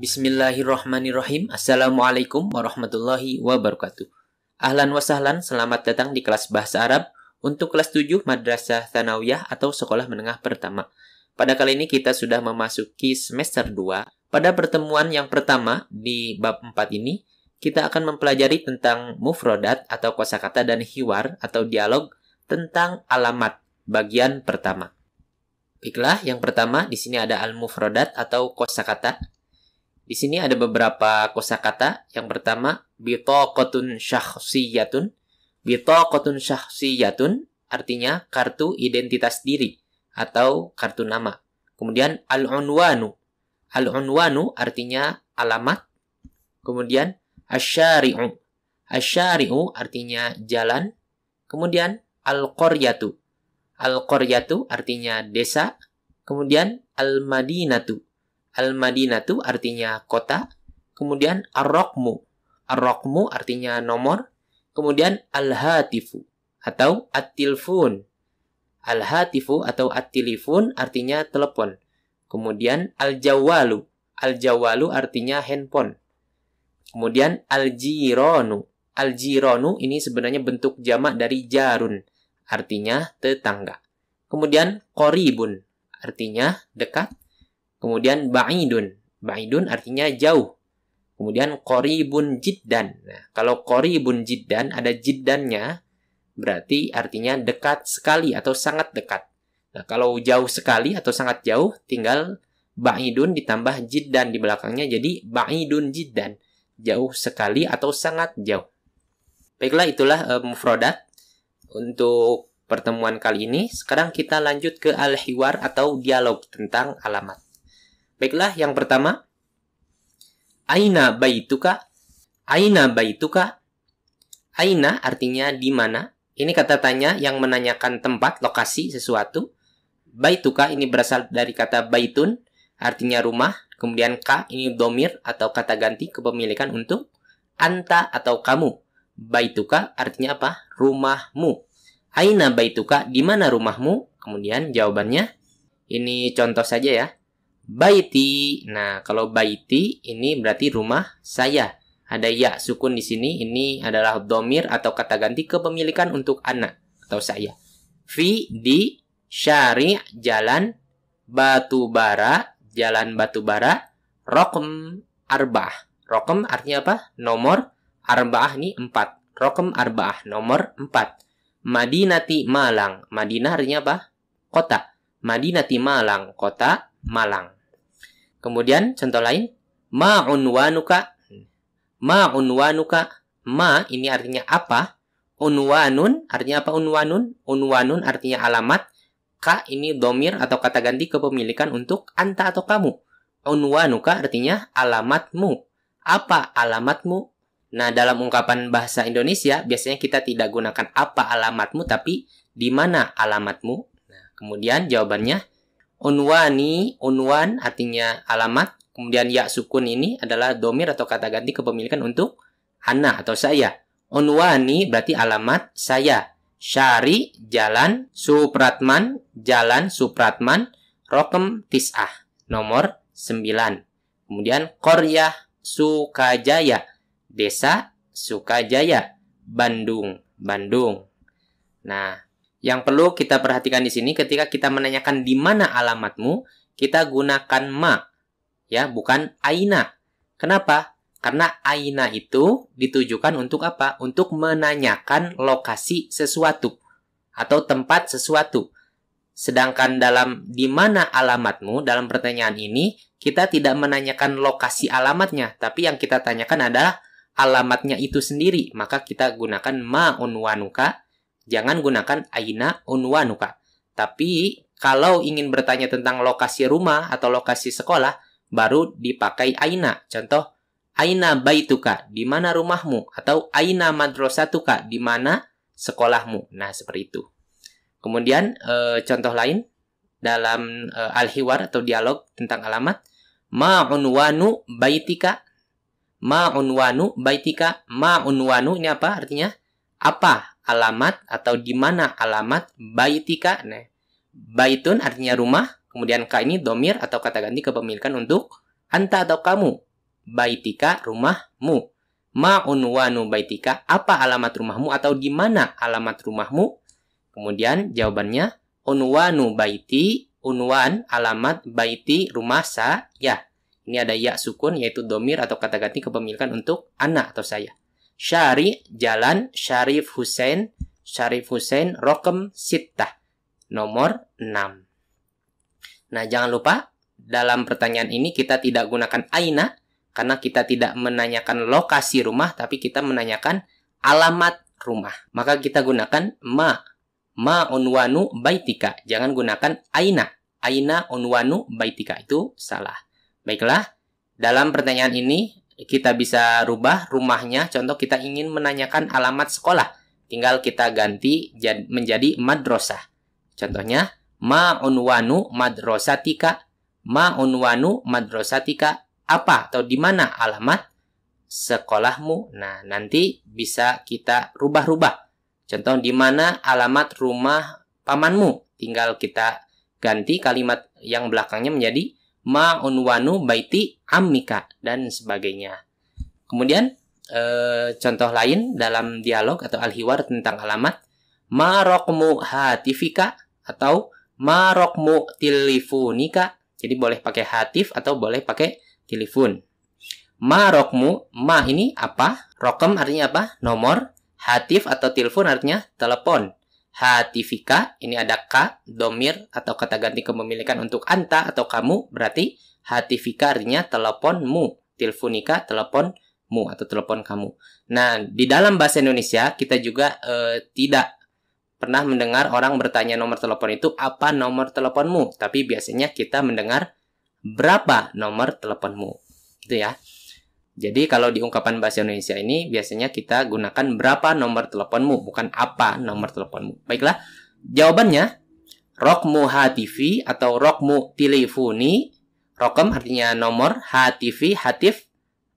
Bismillahirrahmanirrahim. Assalamualaikum warahmatullahi wabarakatuh. Ahlan wa sahlan, selamat datang di kelas Bahasa Arab untuk kelas 7 Madrasah Tsanawiyah atau Sekolah Menengah Pertama. Pada kali ini kita sudah memasuki semester 2. Pada pertemuan yang pertama di bab 4 ini, kita akan mempelajari tentang mufrodat atau kosakata dan hiwar atau dialog tentang alamat bagian pertama. Baiklah, yang pertama di sini ada al-mufrodat atau kosakata. Di sini ada beberapa kosakata. Yang pertama, bitaqatun syakhsiyatun. Bitaqatun syakhsiyatun artinya kartu identitas diri atau kartu nama. Kemudian al-unwanu. Al-unwanu artinya alamat. Kemudian asyari'u. Asyari'u artinya jalan. Kemudian al-qaryatu. Al-qaryatu artinya desa. Kemudian al-madinatu. Al-madinatu artinya kota. Kemudian ar-raqmu. Ar-raqmu artinya nomor. Kemudian al-hatifu atau at-tilfun. Al-hatifu atau at-tilifun artinya telepon. Kemudian al-jawalu. Al-jawalu artinya handphone. Kemudian al-jironu. Al-jironu ini sebenarnya bentuk jamak dari jarun. Artinya tetangga. Kemudian qoribun. Artinya dekat. Kemudian ba'idun. Ba'idun artinya jauh. Kemudian qoribun jiddan. Nah, kalau qoribun jiddan ada jiddannya, berarti artinya dekat sekali atau sangat dekat. Nah, kalau jauh sekali atau sangat jauh, tinggal ba'idun ditambah jiddan di belakangnya, jadi ba'idun jiddan. Jauh sekali atau sangat jauh. Baiklah, itulah mufrodat untuk pertemuan kali ini. Sekarang kita lanjut ke al-hiwar atau dialog tentang alamat. Baiklah, yang pertama, aina baituka. Aina baituka. Aina artinya di mana. Ini kata tanya yang menanyakan tempat, lokasi sesuatu. Baituka ini berasal dari kata baitun, artinya rumah. Kemudian ka ini domir atau kata ganti kepemilikan untuk anta atau kamu. Baituka artinya apa? Rumahmu. Aina baituka, di mana rumahmu? Kemudian jawabannya, ini contoh saja ya. Baiti. Nah, kalau baiti ini berarti rumah saya. Ada ya sukun di sini. Ini adalah domir atau kata ganti kepemilikan untuk anak atau saya. Fi di syari jalan batu bara, jalan batu bara. Rokem arba'ah. Rokem artinya apa? Nomor. Arba'ah ini 4. Rokem arba'ah nomor 4. Madinati Malang. Madinah artinya apa? Kota. Madinati Malang, kota Malang. Kemudian contoh lain, ma'unwanuka. Ma'unwanuka. Ma ini artinya apa? Unwanun artinya apa? Unwanun. Unwanun artinya alamat. Ka ini domir atau kata ganti kepemilikan untuk anta atau kamu. Unwanuka artinya alamatmu. Apa alamatmu? Nah, dalam ungkapan bahasa Indonesia biasanya kita tidak gunakan apa alamatmu, tapi di mana alamatmu. Nah, kemudian jawabannya, unwani, unwan artinya alamat. Kemudian ya sukun ini adalah domir atau kata ganti kepemilikan untuk ana atau saya. Unwani berarti alamat saya. Syari, jalan. Supratman, jalan Supratman. Rokem tis'ah, nomor 9. Kemudian Koryah Sukajaya, desa Sukajaya. Bandung, Bandung. Nah, yang perlu kita perhatikan di sini ketika kita menanyakan di mana alamatmu, kita gunakan ma, ya, bukan aina. Kenapa? Karena aina itu ditujukan untuk apa? Untuk menanyakan lokasi sesuatu atau tempat sesuatu. Sedangkan dalam di mana alamatmu, dalam pertanyaan ini, kita tidak menanyakan lokasi alamatnya, tapi yang kita tanyakan adalah alamatnya itu sendiri. Maka kita gunakan ma unwanuka. Jangan gunakan aina unwanuka. Tapi kalau ingin bertanya tentang lokasi rumah atau lokasi sekolah, baru dipakai aina. Contoh, aina baituka, di mana rumahmu? Atau aina madrasatuka, di mana sekolahmu? Nah, seperti itu. Kemudian contoh lain dalam al-hiwar atau dialog tentang alamat, ma unwanu baitika. Ma unwanu baitika. Ma unwanu ini apa artinya? Apa alamat atau di mana alamat baitika? Nah, baitun artinya rumah, kemudian ka ini domir atau kata ganti kepemilikan untuk anta atau kamu. baitika, rumahmu. Ma unwanu baitika, apa alamat rumahmu atau di mana alamat rumahmu? Kemudian jawabannya unwanu baiti, unwan alamat, baiti rumah saya. Ini ada ya sukun yaitu domir atau kata ganti kepemilikan untuk anak atau saya. Syari jalan, Syarif Hussein, rokem sittah, nomor 6. Nah, jangan lupa dalam pertanyaan ini kita tidak gunakan aina karena kita tidak menanyakan lokasi rumah, tapi kita menanyakan alamat rumah. Maka kita gunakan ma unwanu baitika. Jangan gunakan aina unwanu baitika, itu salah. Baiklah, dalam pertanyaan ini kita bisa rubah rumahnya. Contoh kita ingin menanyakan alamat sekolah, tinggal kita ganti menjadi madrasah. Contohnya ma unwanu madrasatika, apa atau di mana alamat sekolahmu. Nah, nanti bisa kita rubah-rubah. Contoh di mana alamat rumah pamanmu, tinggal kita ganti kalimat yang belakangnya menjadi ma unwanu baiti ammika dan sebagainya. Kemudian contoh lain dalam dialog atau al-hiwar tentang alamat, ma raqmu hatifika atau ma raqmu telefonika. Jadi boleh pakai hatif atau boleh pakai telepon. Ma raqmu, ma ini apa? Raqam artinya apa? Nomor. Hatif atau telepon artinya telepon. Hatifika, ini ada ka, domir atau kata ganti kepemilikan untuk anta atau kamu, berarti hatifika artinya teleponmu. Telefonika, teleponmu atau telepon kamu. Nah, di dalam bahasa Indonesia kita juga tidak pernah mendengar orang bertanya nomor telepon itu apa nomor teleponmu, tapi biasanya kita mendengar berapa nomor teleponmu, gitu ya. Jadi kalau di ungkapan bahasa Indonesia ini biasanya kita gunakan berapa nomor teleponmu, bukan apa nomor teleponmu. Baiklah, jawabannya raqmu hatifi atau raqmu telefoni. Raqam artinya nomor, hatifi hatif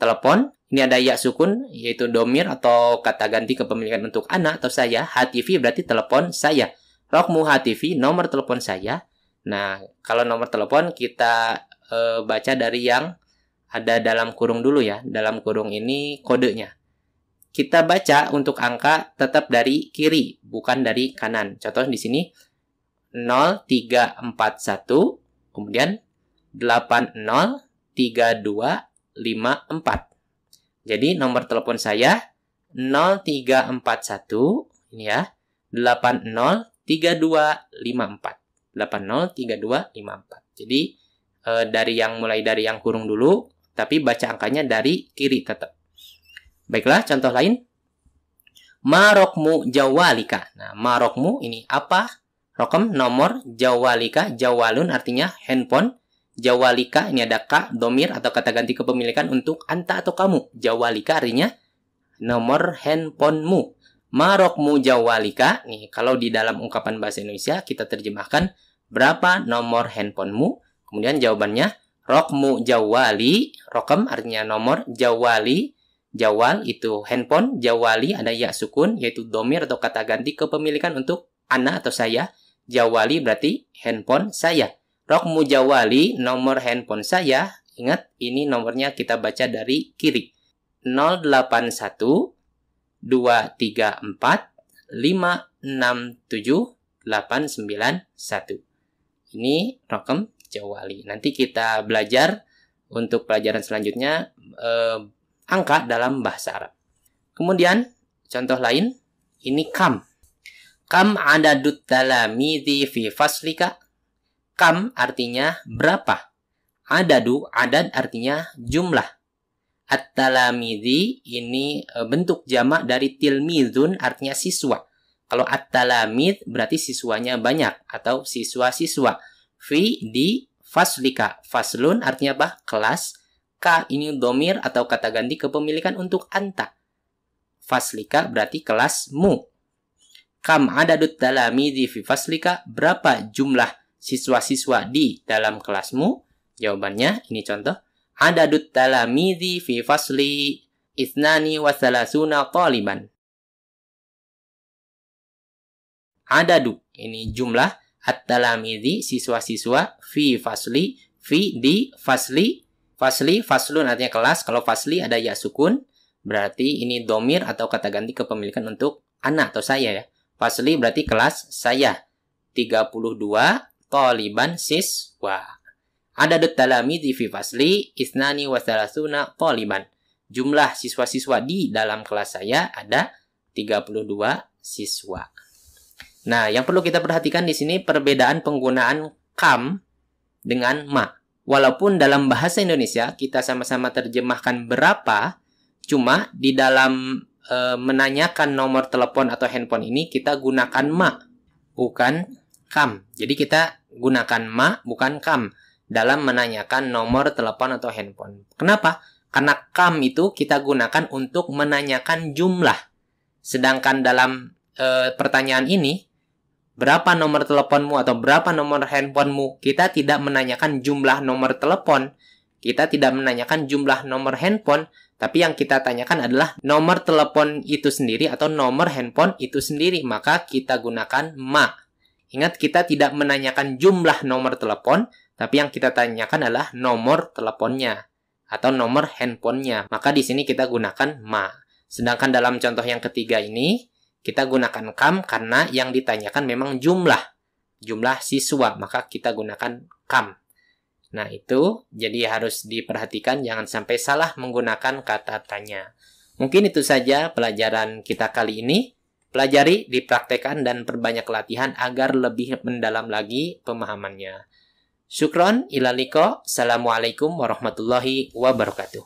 telepon. Ini ada ya sukun yaitu domir atau kata ganti kepemilikan untuk anak atau saya. Hatifi berarti telepon saya. Raqmu hatifi, nomor telepon saya. Nah, kalau nomor telepon kita baca dari yang ada dalam kurung dulu ya. Dalam kurung ini kodenya. Kita baca untuk angka tetap dari kiri, bukan dari kanan. Contoh di sini 0341, kemudian 803254. Jadi nomor telepon saya 0341 ini ya, 803254. 803254. Jadi mulai dari yang kurung dulu, tapi baca angkanya dari kiri tetap. Baiklah, contoh lain. Ma raqmu jawalika. Nah, ma raqmu ini apa? Raqam nomor, jawalika, jawalun artinya handphone. Jawalika ini ada ka, domir atau kata ganti kepemilikan untuk anta atau kamu. Jawalika artinya nomor handphonemu. Ma raqmu jawalika. Nih, kalau di dalam ungkapan bahasa Indonesia kita terjemahkan berapa nomor handphonemu? Kemudian jawabannya raqmu jawali, raqam artinya nomor, jawali, jawal itu handphone, jawali ada ya sukun yaitu domir atau kata ganti kepemilikan untuk ana atau saya. Jawali berarti handphone saya. Raqmu jawali, nomor handphone saya. Ingat, ini nomornya kita baca dari kiri. 081 234 567 891. Ini raqam jawali. Nanti kita belajar untuk pelajaran selanjutnya angka dalam bahasa Arab. Kemudian contoh lain ini kam. Kam adadut talamidhi fi faslika. Kam artinya berapa. Adadu, adad artinya jumlah. At-talamidhi ini bentuk jamak dari tilmidun artinya siswa. Kalau at-talamid berarti siswanya banyak atau siswa-siswa. Fi di faslika. Faslun artinya apa? Kelas. Ka ini domir atau kata ganti kepemilikan untuk anta. Faslika berarti kelasmu. Kam adadut talamidhi fi faslika. Berapa jumlah siswa-siswa di dalam kelasmu? Jawabannya ini contoh. Adadut talamidhi fi fasli ithnani wa thalathuna taliban. Adadu ini jumlah. At-talamidhi, siswa-siswa, fi fasli, fi di fasli. Fasli, faslun artinya kelas. Kalau fasli ada ya sukun, berarti ini domir atau kata ganti kepemilikan untuk ana atau saya ya. Fasli berarti kelas saya. 32 taliban siswa. Adadut talamidzi fi fasli isnani wa salasuna taliban. Jumlah siswa-siswa di dalam kelas saya ada 32 siswa. Nah, yang perlu kita perhatikan di sini perbedaan penggunaan kam dengan ma. Walaupun dalam bahasa Indonesia kita sama-sama terjemahkan berapa, cuma di dalam menanyakan nomor telepon atau handphone ini kita gunakan ma, bukan kam. Jadi kita gunakan ma, bukan kam dalam menanyakan nomor telepon atau handphone. Kenapa? Karena kam itu kita gunakan untuk menanyakan jumlah. Sedangkan dalam pertanyaan ini, berapa nomor teleponmu atau berapa nomor handphonemu, kita tidak menanyakan jumlah nomor telepon, kita tidak menanyakan jumlah nomor handphone, tapi yang kita tanyakan adalah nomor telepon itu sendiri atau nomor handphone itu sendiri, maka kita gunakan ma. Ingat, kita tidak menanyakan jumlah nomor telepon, tapi yang kita tanyakan adalah nomor teleponnya atau nomor handphonenya, maka di sini kita gunakan ma. Sedangkan dalam contoh yang ketiga ini, kita gunakan kam karena yang ditanyakan memang jumlah siswa, maka kita gunakan kam. Nah, itu jadi harus diperhatikan, jangan sampai salah menggunakan kata tanya. Mungkin itu saja pelajaran kita kali ini. Pelajari, dipraktekkan, dan perbanyak latihan agar lebih mendalam lagi pemahamannya. Syukron, ila liqa. Assalamualaikum warahmatullahi wabarakatuh.